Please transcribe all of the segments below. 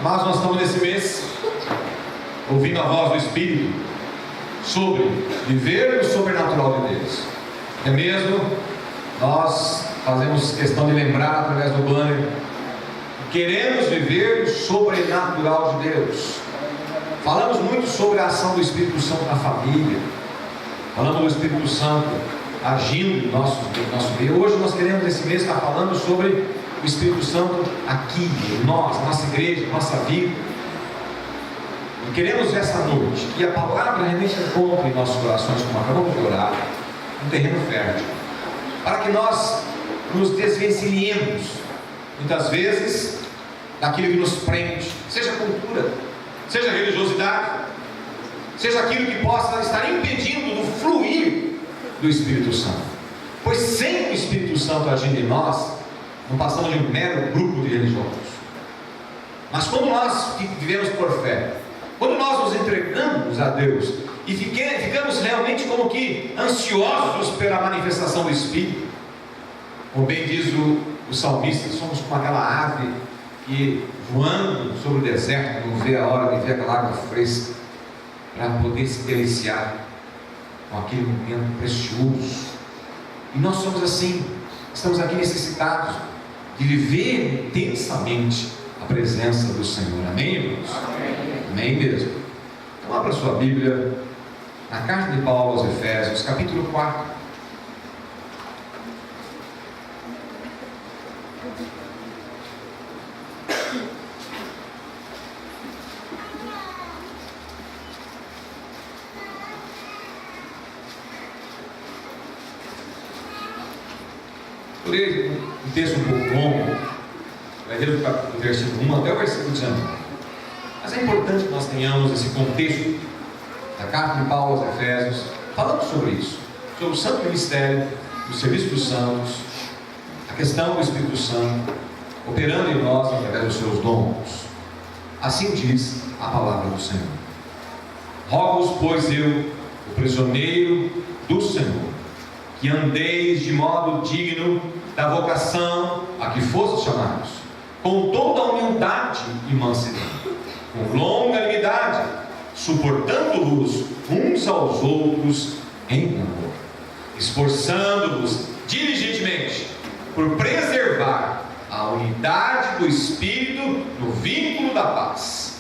Mas nós estamos nesse mês ouvindo a voz do Espírito sobre viver o sobrenatural de Deus. É mesmo? Nós fazemos questão de lembrar através do banner: queremos viver o sobrenatural de Deus. Falamos muito sobre a ação do Espírito Santo na família, falamos do Espírito Santo agindo no nosso meio. Hoje nós queremos nesse mês estar falando sobre o Espírito Santo aqui, em nós, nossa igreja, nossa vida. E queremos essa noite que a palavra realmente encontre em nossos corações, como acabamos de orar, um terreno fértil, para que nós nos desvencilhemos muitas vezes daquilo que nos prende, seja cultura, seja religiosidade, seja aquilo que possa estar impedindo o fluir do Espírito Santo. Pois sem o Espírito Santo agindo em nós, não passamos de um mero grupo de religiosos. Mas quando nós vivemos por fé, quando nós nos entregamos a Deus e ficamos realmente como que ansiosos pela manifestação do Espírito, como bem diz o salmista, somos como aquela ave que voando sobre o deserto não vê a hora de ver aquela água fresca, para poder se deliciar com aquele momento precioso. E nós somos assim, estamos aqui necessitados de viver intensamente a presença do Senhor. Amém, irmãos? Amém mesmo. Então abra sua Bíblia na carta de Paulo aos Efésios, capítulo 4. Eu leio um texto um pouco longo, vai ler do versículo 1 até o versículo 19. Mas é importante que nós tenhamos esse contexto da carta de Paulo aos Efésios, falando sobre isso, sobre o santo ministério, o serviço dos santos, a questão do Espírito Santo, operando em nós através dos seus dons. Assim diz a palavra do Senhor: rogo-vos, pois eu, o prisioneiro do Senhor, que andeis de modo digno da vocação a que fostes chamados, com toda a humildade e mansidão, com longanimidade, suportando-vos uns aos outros em amor, esforçando-vos diligentemente por preservar a unidade do Espírito no vínculo da paz.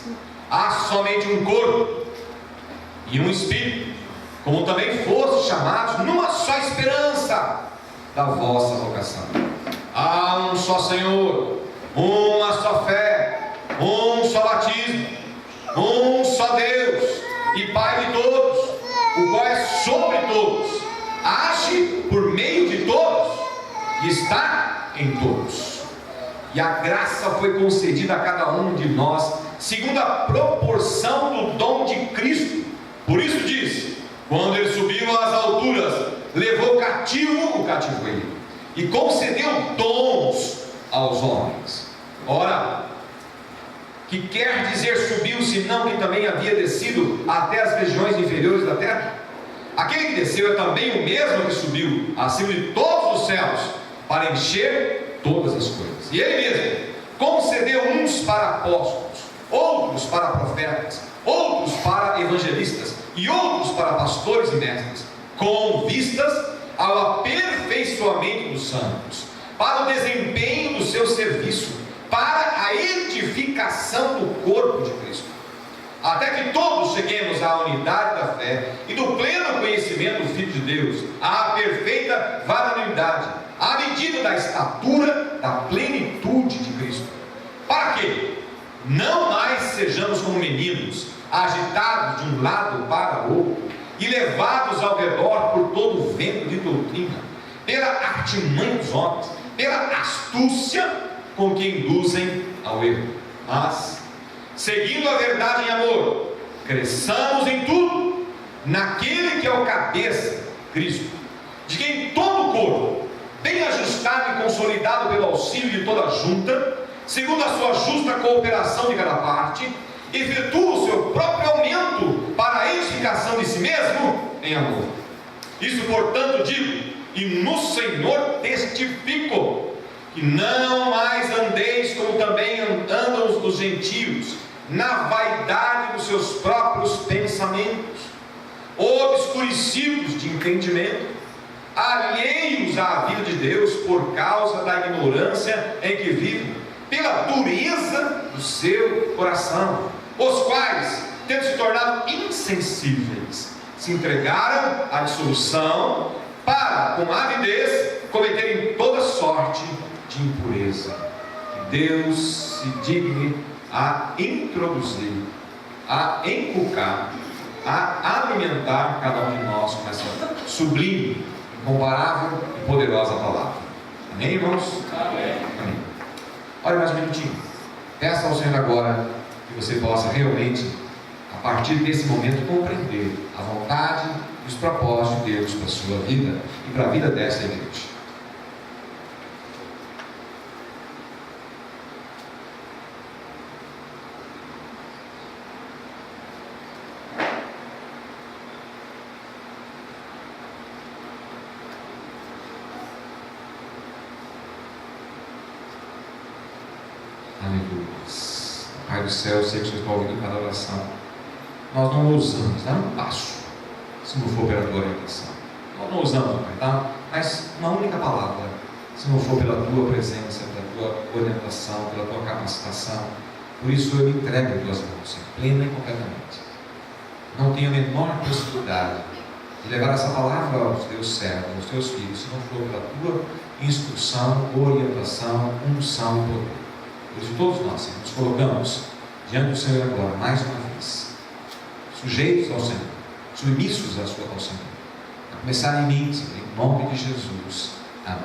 Há somente um corpo e um Espírito, como também fostes chamados numa só esperança da vossa vocação. Há um só Senhor, uma só fé, um só batismo, um só Deus e Pai de todos, o qual é sobre todos, age por meio de todos e está em todos. E a graça foi concedida a cada um de nós segundo a proporção do dom de Cristo. Por isso diz: quando ele subiu às alturas, levou cativo o cativeiro e concedeu dons aos homens. Ora, que quer dizer subiu, senão que também havia descido até as regiões inferiores da terra? Aquele que desceu é também o mesmo que subiu acima de todos os céus, para encher todas as coisas. E ele mesmo concedeu uns para apóstolos, outros para profetas, outros para evangelistas e outros para pastores e mestres, com vistas ao aperfeiçoamento dos santos, para o desempenho do seu serviço, para a edificação do corpo de Cristo, até que todos cheguemos à unidade da fé e do pleno conhecimento do Filho de Deus, à perfeita varonilidade, à medida da estatura da plenitude de Cristo, para que não mais sejamos como meninos, agitados de um lado para o outro e levados ao redor por todo o vento de doutrina, pela artimanha dos homens, pela astúcia com que induzem ao erro, mas seguindo a verdade em amor, cresçamos em tudo naquele que é o cabeça, Cristo, de quem todo o corpo, bem ajustado e consolidado pelo auxílio de toda a junta, segundo a sua justa cooperação de cada parte, efetua o seu próprio aumento para a edificação de si mesmo em amor. Isso, portanto, digo, e no Senhor testifico, que não mais andeis como também andam os gentios, na vaidade dos seus próprios pensamentos, obscurecidos de entendimento, alheios à vida de Deus por causa da ignorância em que vivem, pela dureza do seu coração, os quais, tendo se tornado insensíveis, se entregaram à dissolução, para, com avidez, cometerem toda sorte de impureza. Que Deus se digne a introduzir, a inculcar, a alimentar cada um de nós com essa sublime, incomparável e poderosa palavra. Amém, irmãos? Amém. Amém. Olha mais um minutinho. Peça ao Senhor agora que você possa realmente, a partir desse momento, compreender a vontade e os propósitos de Deus para a sua vida e para a vida desta igreja. Aleluia. Pai do céu, eu sei que o Senhor está ouvindo cada oração. Nós não ousamos dar um passo se não for pela tua orientação. Nós não ousamos, Pai, tá? Mas uma única palavra, se não for pela tua presença, pela tua orientação, pela tua capacitação. Por isso eu me entrego em tuas mãos, plena e completamente. Não tenho a menor possibilidade de levar essa palavra aos teus servos, aos teus filhos, se não for pela tua instrução, orientação, unção e poder. Por isso todos nós nos colocamos diante do Senhor agora, mais uma vez, sujeitos ao Senhor, submissos ao Senhor, a começar em mim, Senhor, em nome de Jesus. Amém.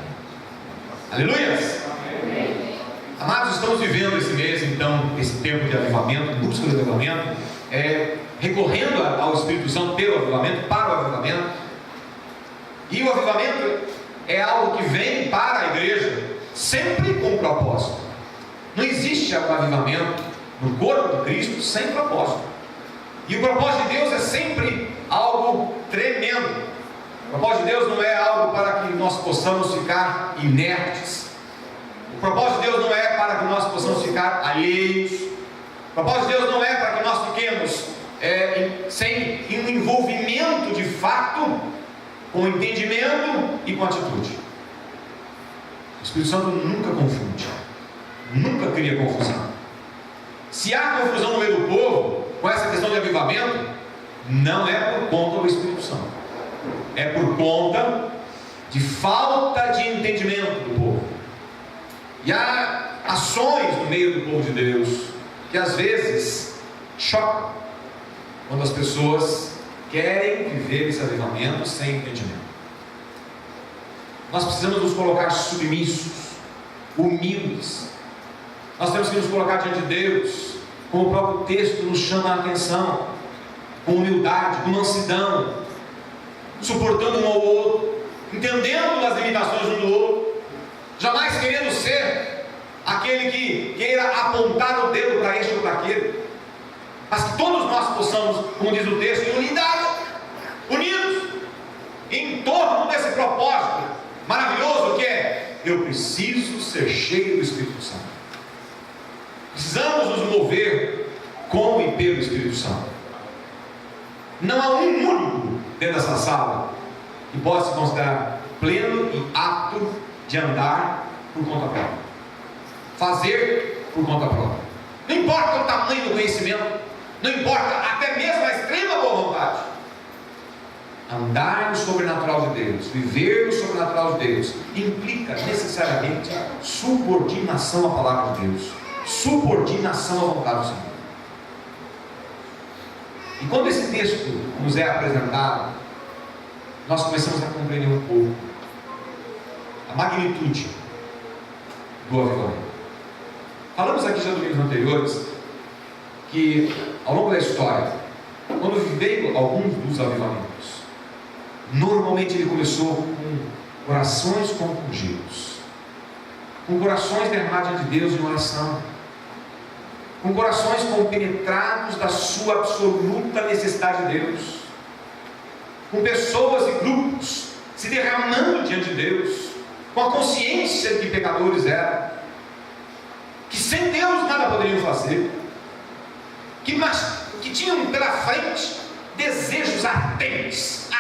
Aleluias! Amém. Amados, estamos vivendo esse mês, então, esse tempo de avivamento, busca do avivamento, recorrendo ao Espírito Santo pelo avivamento, para o avivamento. E o avivamento é algo que vem para a igreja sempre com propósito. Não existe um avivamento no corpo de Cristo sem propósito. E o propósito de Deus é sempre algo tremendo. O propósito de Deus não é algo para que nós possamos ficar inertes. O propósito de Deus não é para que nós possamos ficar alheios. O propósito de Deus não é para que nós fiquemos sem um envolvimento de fato, com entendimento e com atitude. O Espírito Santo nunca confunde, nunca cria confusão. Se há confusão no meio do povo com essa questão de avivamento, não é por conta do Espírito Santo, é por conta de falta de entendimento do povo. E há ações no meio do povo de Deus que às vezes chocam, quando as pessoas querem viver esse avivamento sem entendimento. Nós precisamos nos colocar submissos, humildes. Nós temos que nos colocar diante de Deus, como o próprio texto nos chama a atenção, com humildade, com mansidão, suportando um ao outro, entendendo as limitações um do outro, jamais querendo ser aquele que queira apontar o dedo para este ou para aquele, mas que todos nós possamos, como diz o texto, em unidade, unidos, em torno desse propósito maravilhoso que é: eu preciso ser cheio do Espírito Santo. Precisamos nos mover com e pelo Espírito Santo. Não há um único dentro dessa sala que possa se considerar pleno e apto de andar por conta própria, fazer por conta própria. Não importa o tamanho do conhecimento, não importa até mesmo a extrema boa vontade. Andar no sobrenatural de Deus, viver no sobrenatural de Deus, implica necessariamente subordinação à palavra de Deus, subordinação à vontade do Senhor. E quando esse texto nos é apresentado, nós começamos a compreender um pouco a magnitude do avivamento. Falamos aqui já domingos anteriores que ao longo da história, quando veio alguns dos avivamentos, normalmente ele começou com corações compungidos, com corações derramados diante de Deus em oração, com corações compenetrados da sua absoluta necessidade de Deus, com pessoas e grupos se derramando diante de Deus, com a consciência de que pecadores eram, que sem Deus nada poderiam fazer, que tinham pela frente desejos ardentes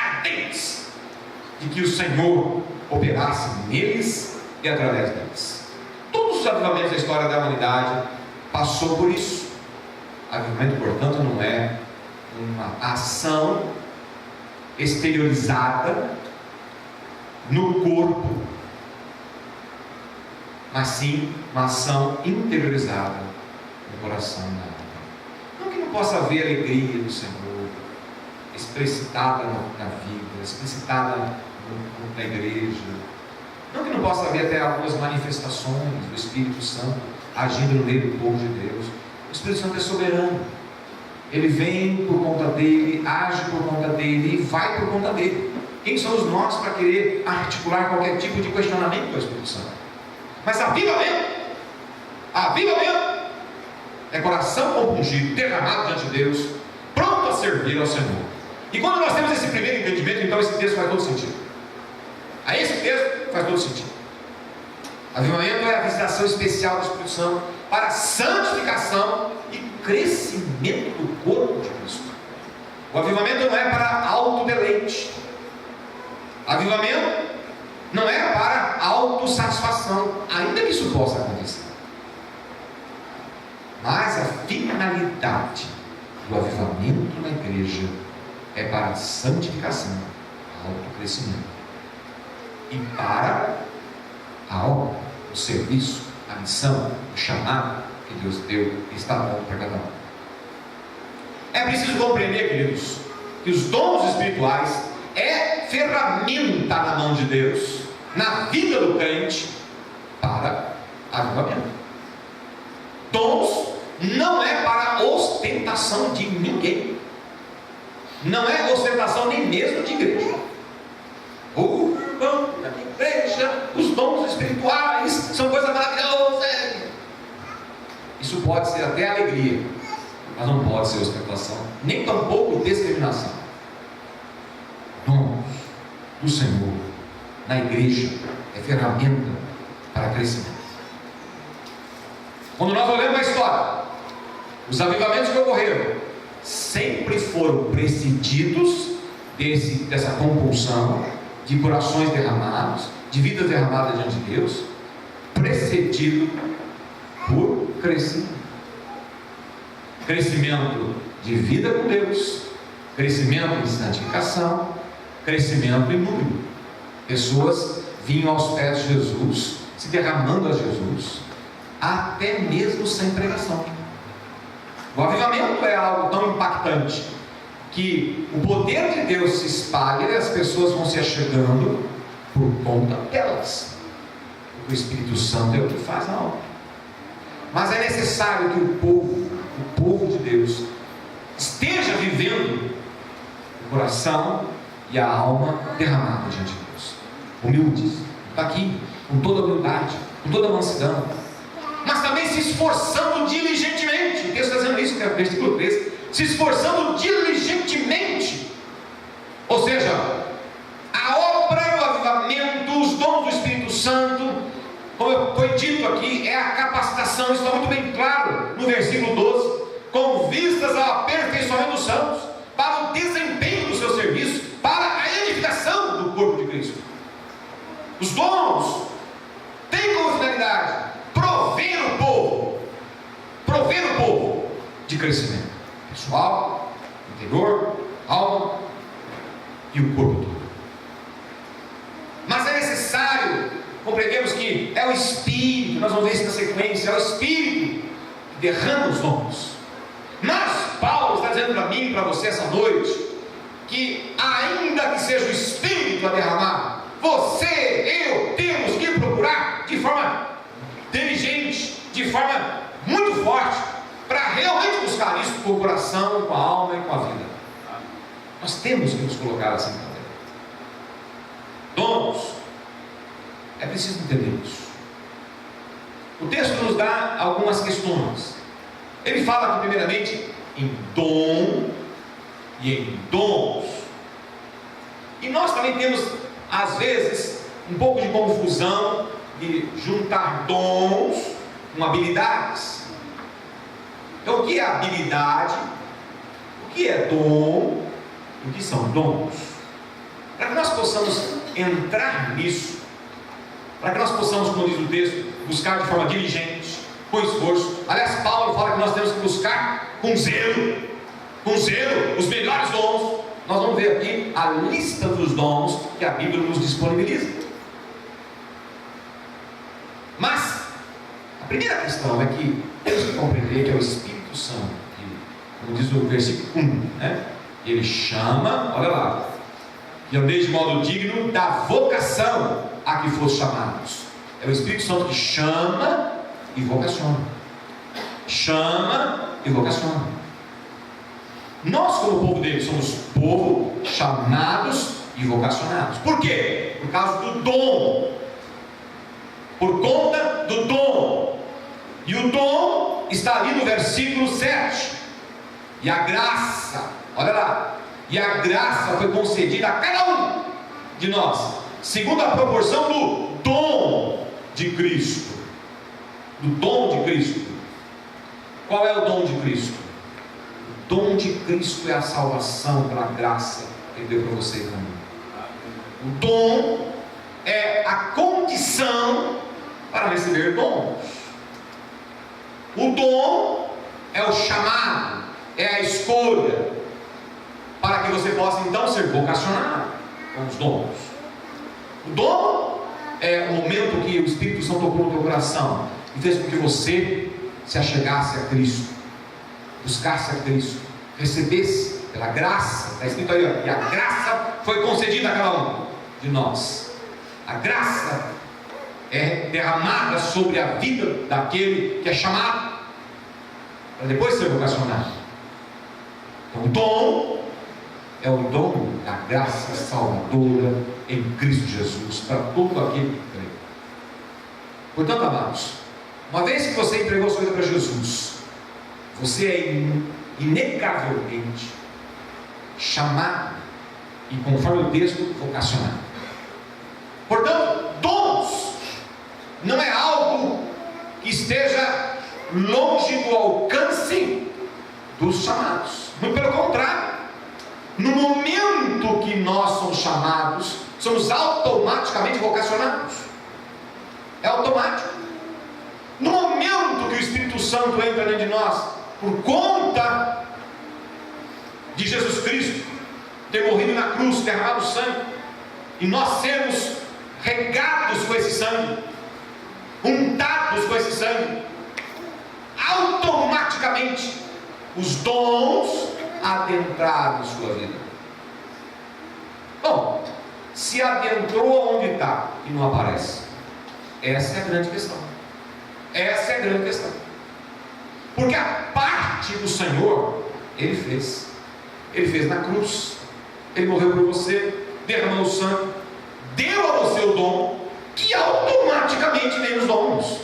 de que o Senhor operasse neles e através deles. Todos os avivamentos da história da humanidade passou por isso. Avivamento, portanto, não é uma ação exteriorizada no corpo, mas sim uma ação interiorizada no coração da alma. Não que não possa haver alegria do Senhor explicitada na vida, explicitada na igreja. Não que não possa haver até algumas manifestações do Espírito Santo agindo no meio do povo de Deus. O Espírito Santo é soberano. Ele vem por conta dele, age por conta dele e vai por conta dele. Quem somos nós para querer articular qualquer tipo de questionamento do Espírito Santo? Mas avivamento é coração compungido, derramado diante de Deus, pronto a servir ao Senhor. E quando nós temos esse primeiro entendimento, então esse texto faz todo sentido. Aí esse texto faz todo sentido. Avivamento é a visitação especial do Espírito Santo para a santificação e crescimento do corpo de Cristo. O avivamento não é para autodeleite. Avivamento não é para autossatisfação, ainda que isso possa acontecer. Mas a finalidade do avivamento na igreja é para a santificação, autocrescimento, e para a obra, o serviço, a missão, o chamado que Deus deu e está dando para cada um. É preciso compreender, queridos, que os dons espirituais é ferramenta na mão de Deus, na vida do crente, para avivamento. Dons não é para ostentação de ninguém, não é ostentação nem mesmo de igreja. O irmão da minha igreja, os dons espirituais são coisas maravilhosas. Isso pode ser até alegria, mas não pode ser ostentação, nem tampouco discriminação. Dons do Senhor na igreja é ferramenta para crescimento. Quando nós olhamos a história, os avivamentos que ocorreram sempre foram precedidos dessa compulsão de corações derramados, de vidas derramadas diante de Deus, precedido por crescimento. Crescimento de vida com Deus, crescimento de santificação, crescimento em número. Pessoas vinham aos pés de Jesus, se derramando a Jesus, até mesmo sem pregação. O avivamento é algo tão impactante que o poder de Deus se espalha e as pessoas vão se achegando por conta delas. O Espírito Santo é o que faz a obra. Mas é necessário que o povo de Deus, esteja vivendo o coração e a alma derramada diante de Deus, humildes, está aqui, com toda a humildade, com toda a mansidão, mas também se esforçando diligentemente. O texto está dizendo isso, que é o versículo 13, se esforçando diligentemente, ou seja, a obra do avivamento, os dons do Espírito Santo, como foi dito aqui, é a capacitação. Está muito bem claro no versículo 12, com vistas ao aperfeiçoamento dos santos, para o desempenho do seu serviço, para a edificação do corpo de Cristo. Os dons têm como finalidade prover o povo de crescimento pessoal, interior, alma e o corpo todo. Mas é necessário compreendermos que é o Espírito, nós vamos ver isso na sequência, é o Espírito que derrama os dons. Mas Paulo está dizendo para mim e para você essa noite, que ainda que seja o Espírito a derramar, você, eu, temos que procurar de forma diligente, de forma muito forte, para realmente buscar isso com o coração, com a alma e com a vida. Nós temos que nos colocar assim também. Dons, é preciso entender isso. O texto nos dá algumas questões. Ele fala aqui primeiramente em dom e em dons. E nós também temos, às vezes, um pouco de confusão de juntar dons com habilidades. Então, o que é habilidade? O que é dom? O que são dons? Para que nós possamos entrar nisso, para que nós possamos, como diz o texto, buscar de forma diligente, com esforço. Aliás, Paulo fala que nós temos que buscar com zelo, os melhores dons. Nós vamos ver aqui a lista dos dons que a Bíblia nos disponibiliza. Mas a primeira questão é que temos que compreender que é o Espírito Santo, que, como diz o versículo 1, né? Ele chama, olha lá, e andeis de modo digno da vocação a que foste chamados. É o Espírito Santo que chama e vocaciona. Chama e vocaciona. Nós, como povo dele, somos povo chamados e vocacionados. Por quê? Por causa do dom. Por conta do dom. E o dom está ali no versículo 7. E a graça, olha lá, e a graça foi concedida a cada um de nós, segundo a proporção do dom de Cristo. Do dom de Cristo. Qual é o dom de Cristo? O dom de Cristo é a salvação pela graça que Ele deu para você e para mim. O dom é a condição para receber dons. O dom é o chamado, é a escolha, para que você possa então ser vocacionado com os dons. O dom é o momento que o Espírito Santo tocou no teu coração e fez com que você se achegasse a Cristo, buscasse a Cristo, recebesse pela graça. Está escrito aí, ó, e a graça foi concedida a cada um de nós. A graça é derramada sobre a vida daquele que é chamado, para depois ser vocacionado. Então, o dom é o dom da graça salvadora em Cristo Jesus para todo aquele que crê. Portanto, amados, uma vez que você entregou sua vida para Jesus, você é inegavelmente chamado e, conforme o texto, vocacionado. Portanto, dons não é algo que esteja longe do alcance dos chamados. Muito pelo contrário, no momento que nós somos chamados, somos automaticamente vocacionados. É automático. No momento que o Espírito Santo entra dentro de nós, por conta de Jesus Cristo ter morrido na cruz, derramado sangue, e nós sermos regados com esse sangue, untados com esse sangue, automaticamente os dons adentraram em sua vida. Bom, se adentrou onde está e não aparece, essa é a grande questão. Essa é a grande questão. Porque a parte do Senhor Ele fez. Ele fez na cruz. Ele morreu por você, derramou o sangue, deu a você o dom, que automaticamente vem os dons.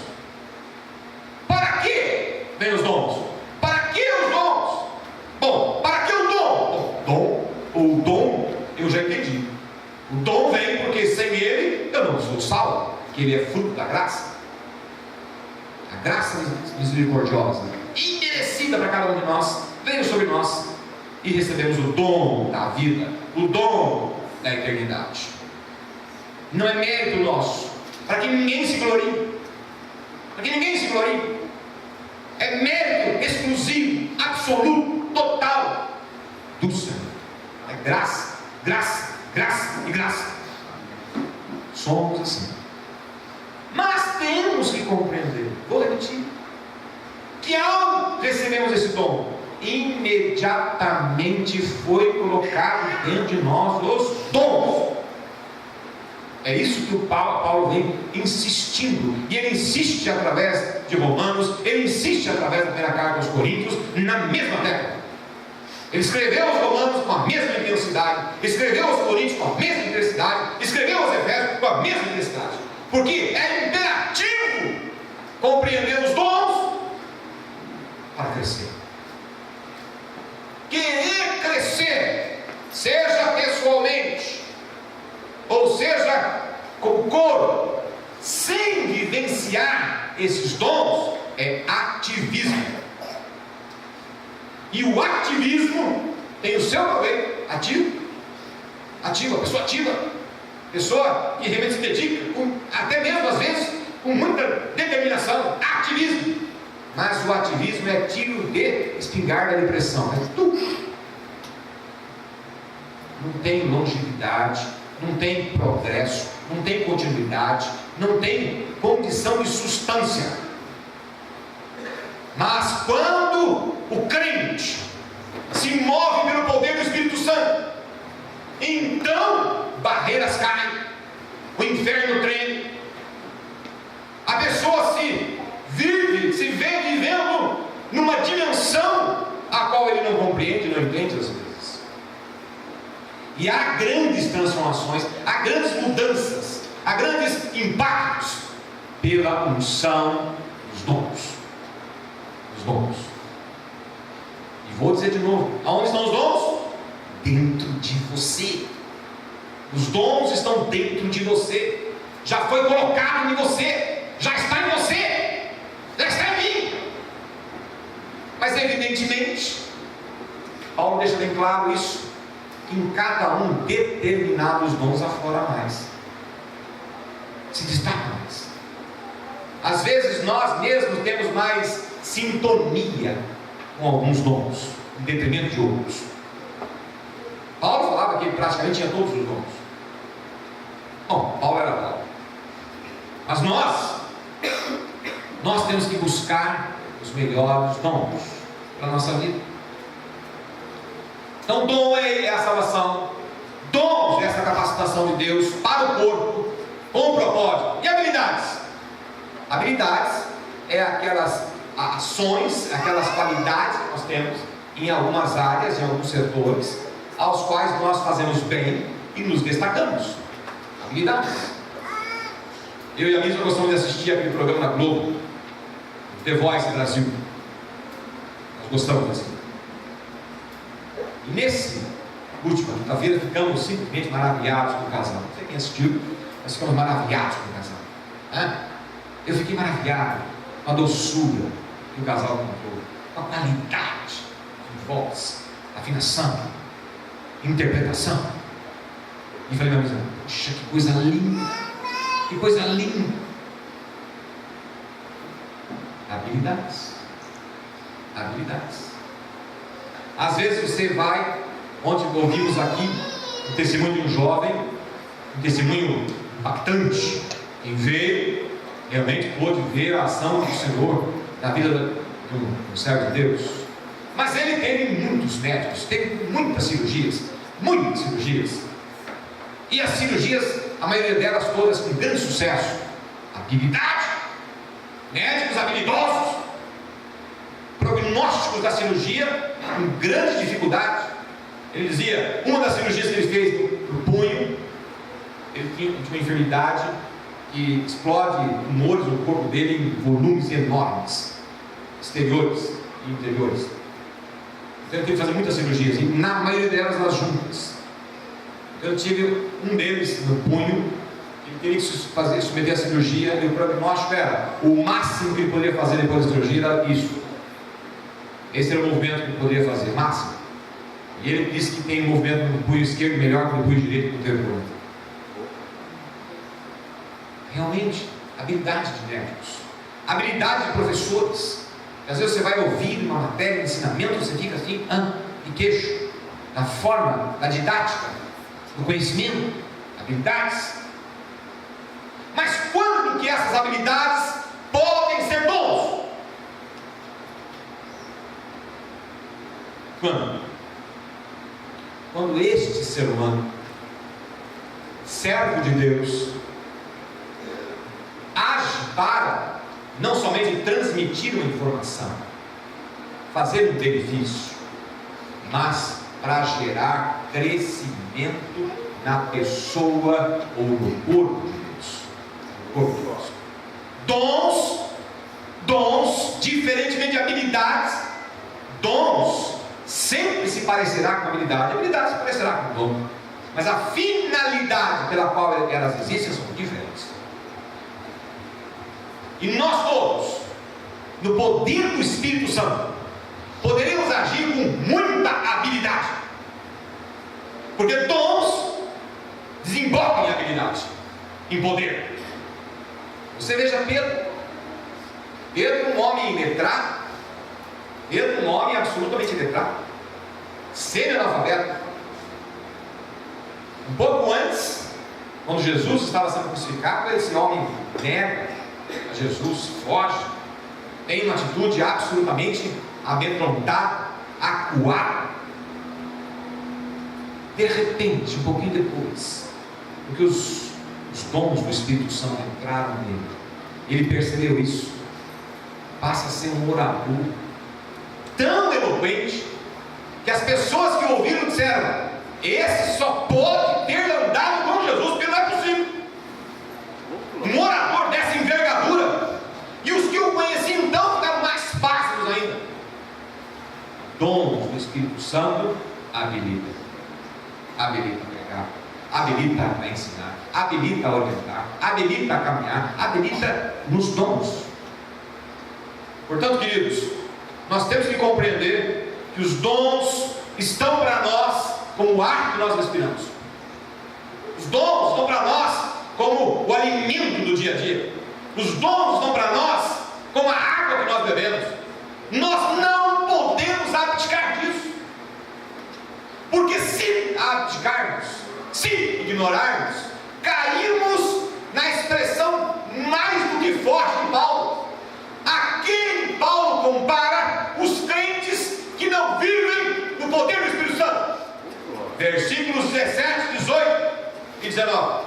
Para que vem os dons? Para que os dons? Bom, para que o dom? O dom eu já entendi. O dom vem porque sem ele eu não sou salvo, que ele é fruto da graça. A graça misericordiosa, imerecida para cada um de nós, veio sobre nós e recebemos o dom da vida, o dom da eternidade. Não é mérito nosso, para que ninguém se glorie, para que ninguém se glorie. É mérito exclusivo, absoluto, total do Senhor. É graça, graça, graça e graça. Somos assim. Mas temos que compreender, vou repetir, que ao recebermos esse dom, imediatamente foi colocado dentro de nós os dons. É isso que o Paulo vem insistindo, e ele insiste através de Romanos, ele insiste através da primeira carta aos Coríntios, na mesma tecla. Ele escreveu aos Romanos com a mesma intensidade, escreveu aos Coríntios com a mesma intensidade, escreveu aos Efésios com a mesma intensidade, porque é imperativo compreender os dons para crescer. Querer crescer, seja pessoalmente, ou seja como coro, sem vivenciar esses dons, é ativismo. E o ativismo tem o seu proveito ativo. Ativa, pessoa ativa, pessoa que realmente se dedica, até mesmo às vezes com muita determinação, ativismo. Mas o ativismo é tiro de espingarda de pressão, é tudo. Não tem longevidade, não tem progresso, não tem continuidade, não tem condição de substância. Mas quando o crente se move pelo poder do Espírito Santo, então barreiras caem, o inferno treme, a pessoa se vê vivendo numa dimensão a qual ele não compreende, não entende às vezes. E há grandes transformações, há grandes mudanças, há grandes impactos pela unção dos dons. Os dons. E vou dizer de novo, aonde estão os dons? Dentro de você. Os dons estão dentro de você. Já foi colocado em você. Já está em você. Já está em mim. Mas evidentemente, Paulo deixa bem claro isso, que em cada um determinados dons aflora mais, se destaca mais. Às vezes nós mesmos temos mais sintonia com alguns dons, em detrimento de outros. Paulo falava que ele praticamente tinha todos os dons. Bom, Paulo era Paulo. Mas nós temos que buscar os melhores dons para a nossa vida. Então, dom é a salvação, dons é essa capacitação de Deus para o corpo, com o propósito. E habilidades? Habilidades é aquelas ações, aquelas qualidades que nós temos em algumas áreas, em alguns setores, aos quais nós fazemos bem e nos destacamos. Habilidades. Eu e a Misa gostamos de assistir aquele programa na Globo, The Voice Brasil. Nós gostamos assim. E nesse última quinta-feira ficamos simplesmente maravilhados com o casal. Não sei quem assistiu, mas ficamos maravilhados com o casal. Eu fiquei maravilhado com a doçura que o casal contou, com a qualidade de voz, afinação, interpretação. E falei, minha amiga, poxa, que coisa linda, que coisa linda. Habilidades. Habilidades. Às vezes você vai, ontem ouvimos aqui o testemunho de um jovem, um testemunho impactante. Quem veio, realmente pôde ver a ação do Senhor na vida do servo de Deus. Mas ele teve muitos médicos, teve muitas cirurgias. E as cirurgias, a maioria delas todas com grande sucesso. Habilidade, médicos habilidosos, prognósticos da cirurgia com grande dificuldade. Ele dizia, uma das cirurgias que ele fez no punho, ele tinha uma enfermidade que explode tumores no corpo dele em volumes enormes, exteriores e interiores. Então ele teve que fazer muitas cirurgias, e na maioria delas nas juntas. Então eu tive um deles no punho, ele teria que submeter a cirurgia, e o prognóstico era, o máximo que ele poderia fazer depois da cirurgia era isso. Esse era o movimento que ele poderia fazer, máximo. E ele disse que tem um movimento no punho esquerdo melhor que no punho direito que no teve outro. Realmente, habilidade de médicos, habilidade de professores. Às vezes você vai ouvir uma matéria de ensinamento, você fica assim, de queixo, da forma, da didática, do conhecimento, habilidades. Mas quando que essas habilidades podem ser dons? Quando este ser humano, servo de Deus, age para não somente transmitir uma informação, fazer um benefício, mas para gerar crescimento na pessoa ou no corpo de Deus. Corpo de Deus. Dons, diferentemente de habilidades, dons sempre se parecerá com habilidade se parecerá com dom. mas a finalidade pela qual elas existem são diferentes. E nós todos, no poder do Espírito Santo, poderemos agir com muita habilidade, porque dons desembocam em habilidade, em poder. Você veja Pedro, um homem letrado, Pedro, um homem absolutamente letrado, semi-analfabeto. Um pouco antes, quando Jesus estava sendo crucificado, esse homem nega a Jesus, foge, tem uma atitude absolutamente amedrontada, acuada. De repente, um pouquinho depois, porque os dons do Espírito Santo entraram nele, ele percebeu isso, passa a ser um orador tão eloquente, que as pessoas que ouviram disseram: esse só pode ter andado com Jesus, porque não é possível. Um orador dessa envergadura. E os que o conheciam então ficaram mais pássaros ainda. Dons do Espírito Santo habilita a pregar, habilita a ensinar, habilita a orientar, habilita a caminhar, habilita nos dons. Portanto, queridos, nós temos que compreender que os dons estão para nós como o ar que nós respiramos. Os dons estão para nós como o alimento do dia a dia. Os dons estão para nós como a água que nós bebemos. Nós não podemos abdicar disso, porque se abdicarmos, se ignorarmos, caímos na expressão mais do que forte de Paulo. Aqui Paulo compara os crentes que não vivem no poder do Espírito Santo. Versículos 17, 18 e 19.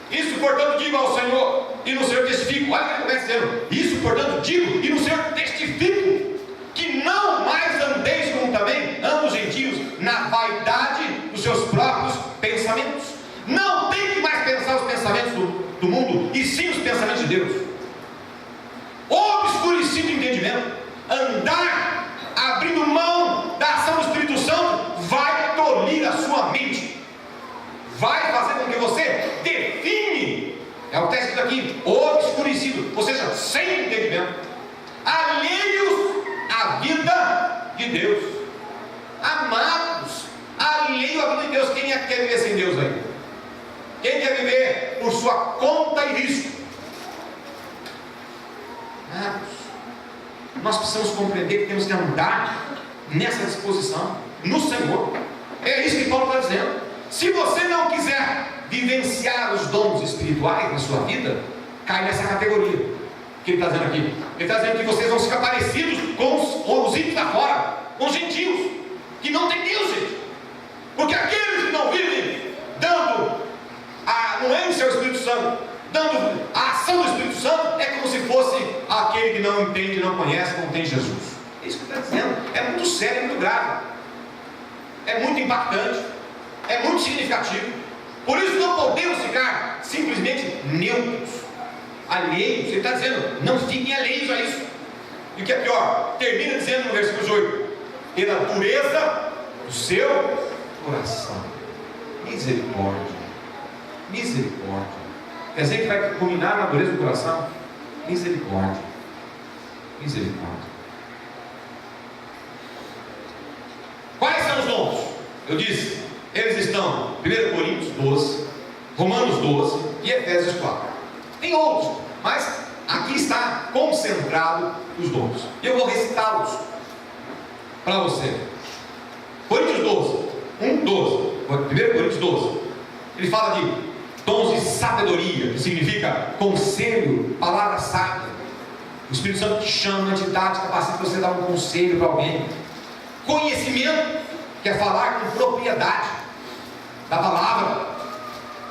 Isso, portanto, digo ao Senhor, e no Senhor testifico. Olha o que ele começa dizendo: isso, portanto, digo, e no Senhor testifico, que não mais andeis como também andam os gentios, na vaidade dos seus próprios pensamentos. Não tem que mais pensar os pensamentos do mundo, e sim os pensamentos de Deus. Obscurecido o entendimento, andar abrindo mão da ação do Espírito Santo, vai tolir a sua mente, vai fazer com que você define, é o texto aqui, obscurecido, ou seja, sem entendimento, alheios à vida de Deus. Amados, alheio à vida de Deus. Quem é que quer viver sem Deus aí? Quem quer viver por sua conta e risco? Amados, nós precisamos compreender que temos que andar nessa disposição no Senhor. É isso que Paulo está dizendo. Se você não quiser vivenciar os dons espirituais na sua vida, cai nessa categoria que ele está dizendo aqui. Ele está dizendo que vocês vão ficar parecidos com os ímpios da fora, com os gentios, que não tem Deus, gente. Porque aqueles que não vivem dando a anuência ao Espírito Santo, dando a ação do Espírito Santo, é como se fosse aquele que não entende, não conhece, não tem Jesus. É isso que ele está dizendo. É muito sério, é muito grave, é muito impactante, é muito significativo. Por isso não podemos ficar simplesmente neutros, alheios. Ele está dizendo: não fiquem alheios a isso. E o que é pior, termina dizendo no versículo 8: e na pureza do seu coração. Misericórdia, misericórdia. Quer dizer que vai culminar na dureza do coração? Misericórdia, misericórdia. Quais são os dons? Eu disse, eles estão em 1 Coríntios 12, Romanos 12 e Efésios 4. Tem outros, mas aqui está concentrado os dons. E eu vou recitá-los para você. Coríntios 12, 1 Coríntios 12. Ele fala de dons de sabedoria, que significa conselho, palavra sábia. O Espírito Santo te chama, te dá, te capacita para você dar um conselho para alguém. Conhecimento, que é falar com propriedade da palavra,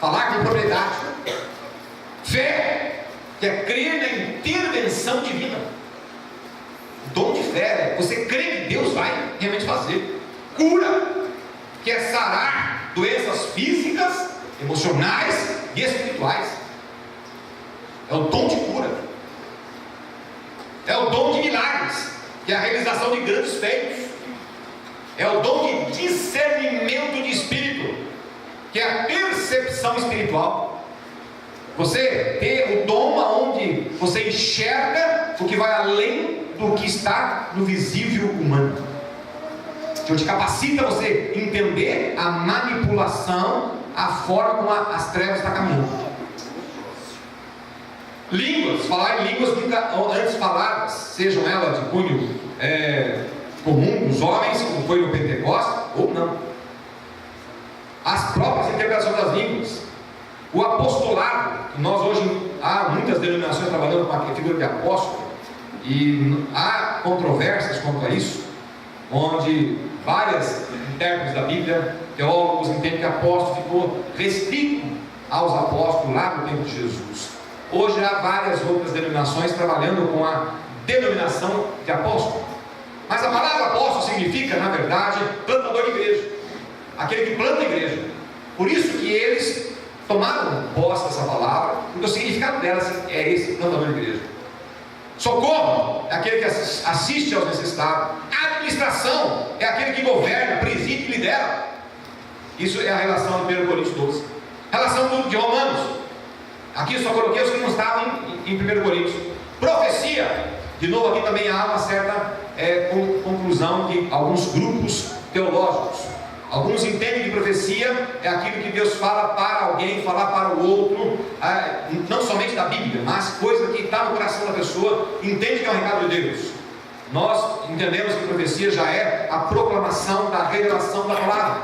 falar com propriedade. Fé, que é crer na intervenção divina. Dom de fé é você crê que Deus vai realmente fazer. Cura, que é sarar doenças físicas, emocionais e espirituais. É o dom de cura. É o dom de milagres, que é a realização de grandes feitos. É o dom de discernimento de espírito, que é a percepção espiritual. Você ter o dom onde você enxerga o que vai além do que está no visível humano. Que te capacita a você entender a manipulação, a forma como as trevas estão caminhando. Línguas, falar em línguas nunca antes faladas, sejam elas de cunho comum dos homens, como foi no Pentecostes, ou não. As próprias interpretações das línguas. O apostolado, nós hoje há muitas denominações trabalhando com a figura de apóstolo, e há controvérsias quanto a isso, onde várias intérpretes da Bíblia, teólogos, entendem que apóstolo ficou restrito aos apóstolos lá no tempo de Jesus. Hoje há várias outras denominações trabalhando com a denominação de apóstolo. Mas a palavra apóstolo significa, na verdade, plantador de igreja, aquele que planta a igreja. Por isso que eles tomaram posse dessa palavra, porque o significado dela é esse, plantador de igreja. Socorro é aquele que assiste aos necessitados. Administração é aquele que governa, preside e lidera. Isso é a relação de 1 Coríntios 12. Relação de Romanos. Aqui eu só coloquei os que não estavam em 1 Coríntios. Profecia. De novo, aqui também há uma certa conclusão de alguns grupos teológicos. Alguns entendem que profecia é aquilo que Deus fala para alguém, falar para o outro, não somente da Bíblia, mas coisa que está no coração da pessoa, entende que é um recado de Deus. Nós entendemos que profecia já é a proclamação da revelação da palavra.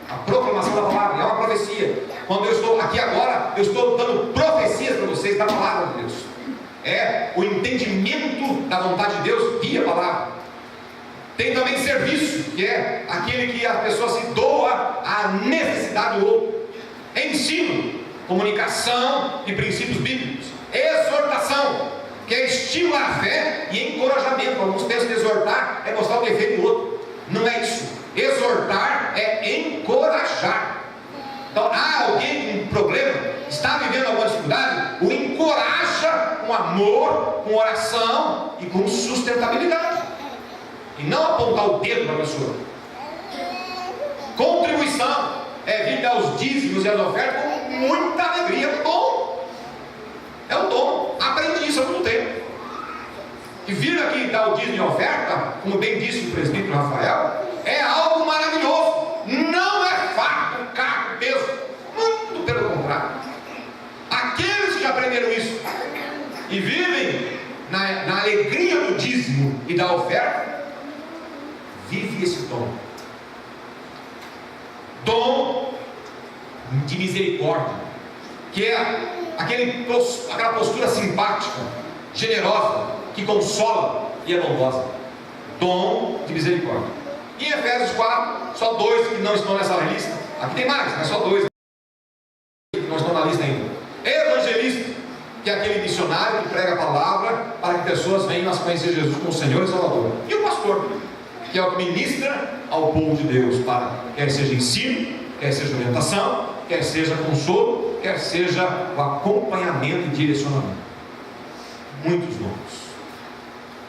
A proclamação da palavra é uma profecia. Quando eu estou aqui agora, eu estou dando profecias para vocês da palavra de Deus. É o entendimento da vontade de Deus via palavra. Tem também serviço, que é aquele que a pessoa se doa à necessidade do outro. Ensino, comunicação de princípios bíblicos. Exortação, que é estimular a fé e encorajamento. Alguns pensam que exortar é mostrar o defeito do outro. Não é isso. Exortar é encorajar. Então, há alguém com um problema, está vivendo alguma dificuldade, o encoraja com amor, com oração e com sustentabilidade. E não apontar o dedo para a pessoa. Contribuição é vir dar os dízimos e as ofertas com muita alegria. É um dom. É um dom. Aprendi isso há muito tempo. E vir aqui dar o dízimo e a oferta, como bem disse o presbítero Rafael, é algo maravilhoso. Não é fardo, cargo, peso. Muito pelo contrário. Aqueles que já aprenderam isso e vivem na alegria do dízimo e da oferta, vive esse dom. Dom de misericórdia, que é aquela postura simpática, generosa, que consola e é bondosa. Dom de misericórdia. Em Efésios 4, só 2 que não estão nessa lista. Aqui tem mais, mas só 2 que não estão na lista ainda. Evangelista, que é aquele missionário que prega a palavra para que pessoas venham a conhecer Jesus como Senhor e Salvador. E o pastor, que é o que ministra ao povo de Deus, para quer seja ensino, quer seja orientação, quer seja consolo, quer seja o acompanhamento e direcionamento. Muitos dons.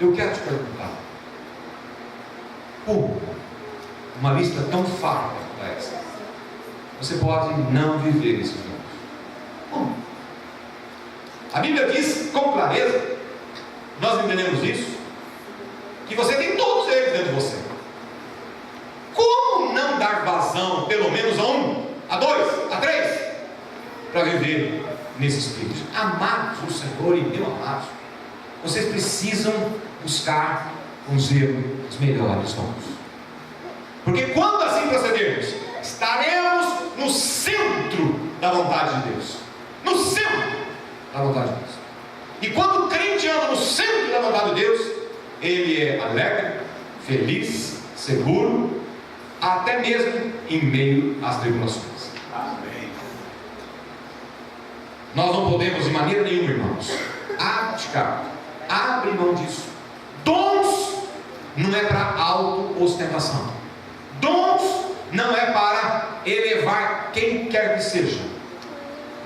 Eu quero te perguntar, como uma lista tão farta como essa, você pode não viver esses dons? Como? A Bíblia diz com clareza, nós entendemos isso, que você tem todos eles dentro de você. Como não dar vazão, pelo menos a 1, a 2, a 3, para viver nesse espírito? Amados do Senhor e meu amados, vocês precisam buscar com zelo os melhores dons. Porque quando assim procedermos, estaremos no centro da vontade de Deus. No centro da vontade de Deus. E quando o crente anda no centro da vontade de Deus, ele é alegre, feliz, seguro, até mesmo em meio às tribulações. Amém. Nós não podemos de maneira nenhuma, irmãos, abdicar, abre mão disso. Dons não é para auto-ostentação. Dons não é para elevar quem quer que seja.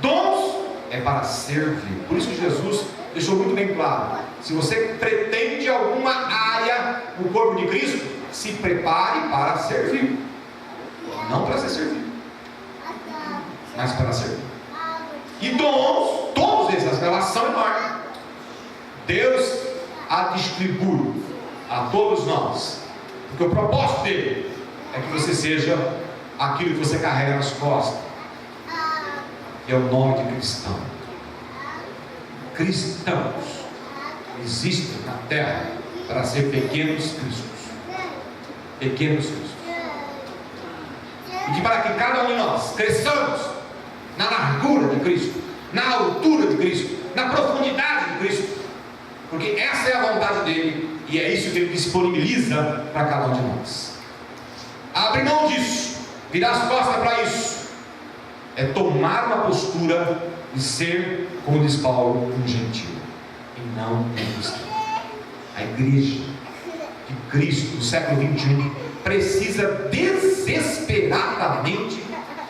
Dons é para servir. Por isso que Jesus deixou muito bem claro: se você pretende alguma área área no corpo de Cristo se prepare para servir. Não para ser servido, mas para servir. E dons, todos eles, a relação enorme. Deus a distribui a todos nós, porque o propósito dele é que você seja aquilo que você carrega nas costas, que é o nome de cristão. Cristãos existem na terra para ser pequenos cristos, pequenos cristos, e que para que cada um de nós cresçamos na largura de Cristo, na altura de Cristo, na profundidade de Cristo, porque essa é a vontade dele e é isso que ele disponibiliza para cada um de nós. Abrir mão disso, virar as costas para isso, é tomar uma postura de ser, como diz Paulo, um gentil e não um cristão. A igreja de Cristo do século 21 precisa desesperadamente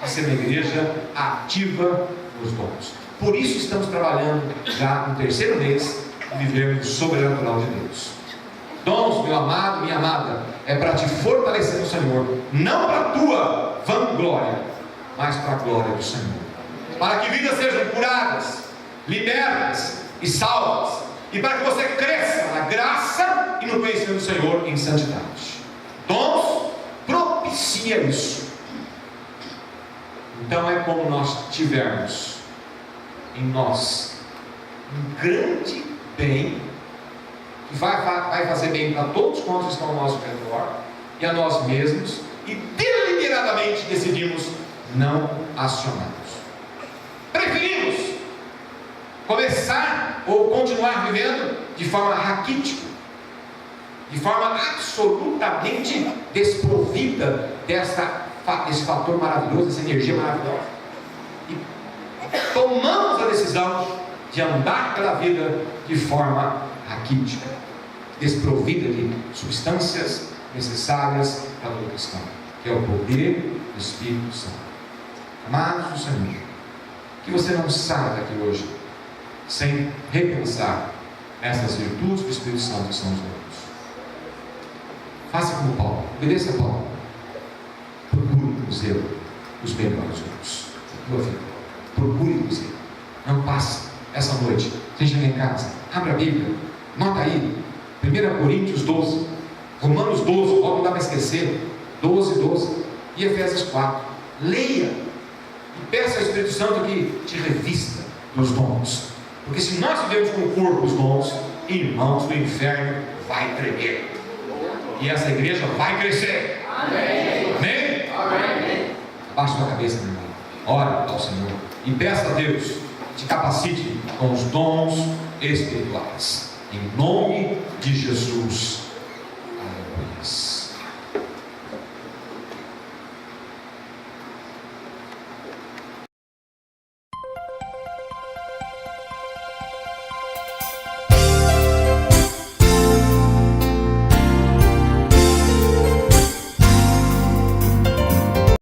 de ser uma igreja ativa nos dons. Por isso estamos trabalhando já no terceiro mês de viver no sobrenatural de Deus. Dons, meu amado, minha amada, é para te fortalecer no Senhor, não para a tua vanglória, mas para a glória do Senhor, para que vidas sejam curadas, libertas e salvas, e para que você cresça na graça e no conhecimento do Senhor em santidade. Dons propicia isso. Então é como nós tivermos em nós um grande bem, que vai fazer bem para todos quantos estão ao nosso redor e a nós mesmos, e deliberadamente decidimos não acioná-los. Preferimos começar ou continuar vivendo de forma raquítica, de forma absolutamente desprovida desse fator maravilhoso, dessa energia maravilhosa, e tomamos a decisão de andar pela vida de forma raquítica, desprovida de substâncias necessárias para o cristão, que é o poder do Espírito Santo. Amados do Senhor, que você não saia daqui hoje sem repensar essas virtudes do Espírito Santo que são os dons. Faça como Paulo, obedeça a Paulo. Procure no zelo os melhores dons da tua vida. Procure no zelo. Não passe essa noite sem chegar em casa. Abra a Bíblia, nota aí 1 Coríntios 12, Romanos 12, não dá para esquecer, 12 e Efésios 4. Leia e peça ao Espírito Santo que te revista dos dons, porque se nós vivemos com o corpo dos dons, irmãos, do inferno vai tremer e essa igreja vai crescer. Amém? Amém? Amém. Abaixe sua cabeça, meu irmão, ore ao Senhor e peça a Deus te capacite com os dons espirituais, em nome de Jesus. Aleluia.